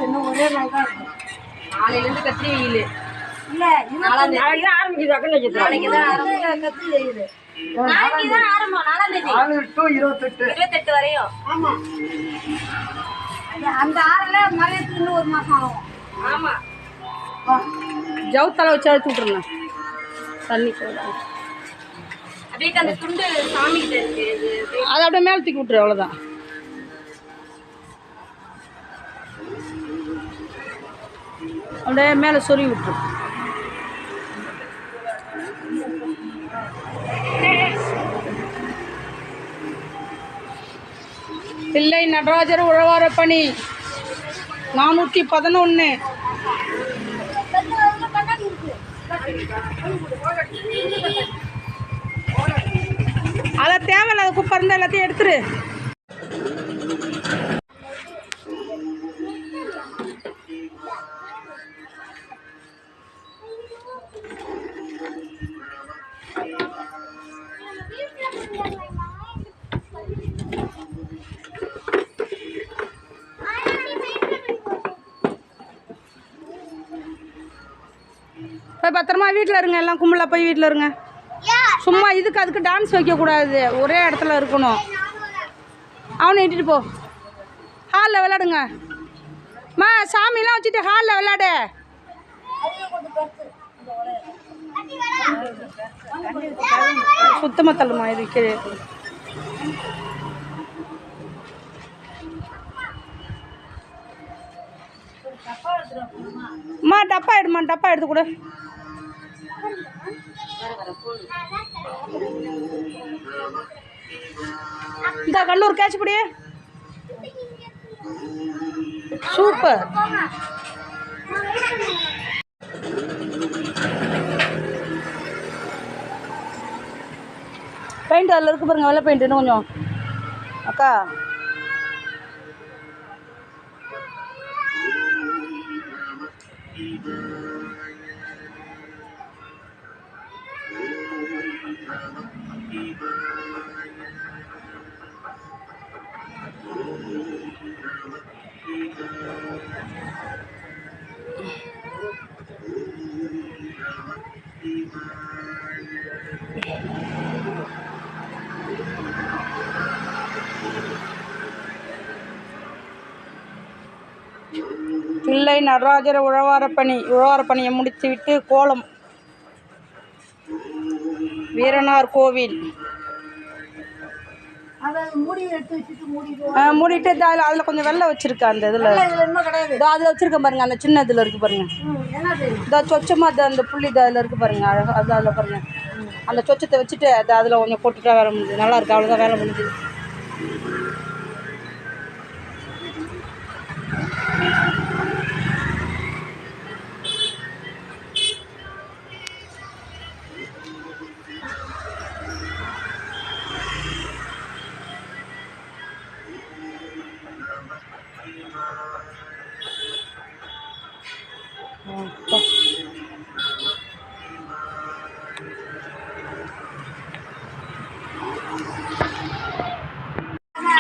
இன்னும் ஒரே நாள் தான் இருக்கும். நாளையிலேருந்து கத்திரி வெயில் இல்லை, நாளைக்கு தான் ஆரம்பிக்குது. நாளைக்கு தான் கத்திரி வெயில். நாளைக்கு தான் ஆரம்பம். 4ஆம் தேதி 4 to 28 வரையும். ஆமாம், அந்த 6ல் மழையத்துக்கு இன்னும் 1 மாதம் ஆகும். ஆமாம், ஜவுத்தலை வச்சு அழுத்து விட்ருங்க தண்ணி போதும். அப்படியே அந்த துண்டு சாமிக்கிட்ட இருக்கு. அதை அப்படியே மேலே தூக்கி விட்டுரு, அவ்வளோதான். அப்படியே மேலே சொருவி விட்டுரு. தில்லை நடராஜர் உழவார பணி 411. அதை தேவையில்லாத குப்பை இருந்தால் எல்லாத்தையும் எடுத்துரு. போய் பத்திரமா வீட்டில் இருங்க, எல்லாம் கும்பலாக போய் வீட்டில் இருங்க. சும்மா இதுக்கு அதுக்கு டான்ஸ் வைக்கக்கூடாது, ஒரே இடத்துல இருக்கணும். அவனை இட்டுட்டு போ, ஹாலில் விளாடுங்க. மா சாமிலாம் வச்சுட்டு ஹாலில் விளாடு. சுத்தமாக தள்ளுமா இது கீழே. அம்மா டப்பா எடுமா, டப்பா எடுத்து கொடு. இந்த கல்லூர் கேட்ச் பிடி. சூப்பர். பெயிண்ட் அதில் இருக்கு பாருங்க, வெள்ளை பெயிண்ட் இன்னும் கொஞ்சம். அக்கா தில்லை நடராஜர் உழவாரப்பணியை முடித்துவிட்டு கோலம். வீரனார் கோவில் மூடிட்டு அதில் கொஞ்சம் வெள்ளை வச்சுருக்கேன். அந்த இதில் அதில் வச்சுருக்கேன் பாருங்கள், அந்த சின்ன இதில் இருக்குது பாருங்கள். இந்த சொச்சமாக அந்த புள்ளி அதில் இருக்குது பாருங்கள், அழகாக அது அதில் பாருங்கள். அந்த சொச்சத்தை வச்சுட்டு அதில் கொஞ்சம் போட்டுட்டா வேலை முடியுது. நல்லா இருக்குது, அவ்வளோதான் வேலை முடிஞ்சுது.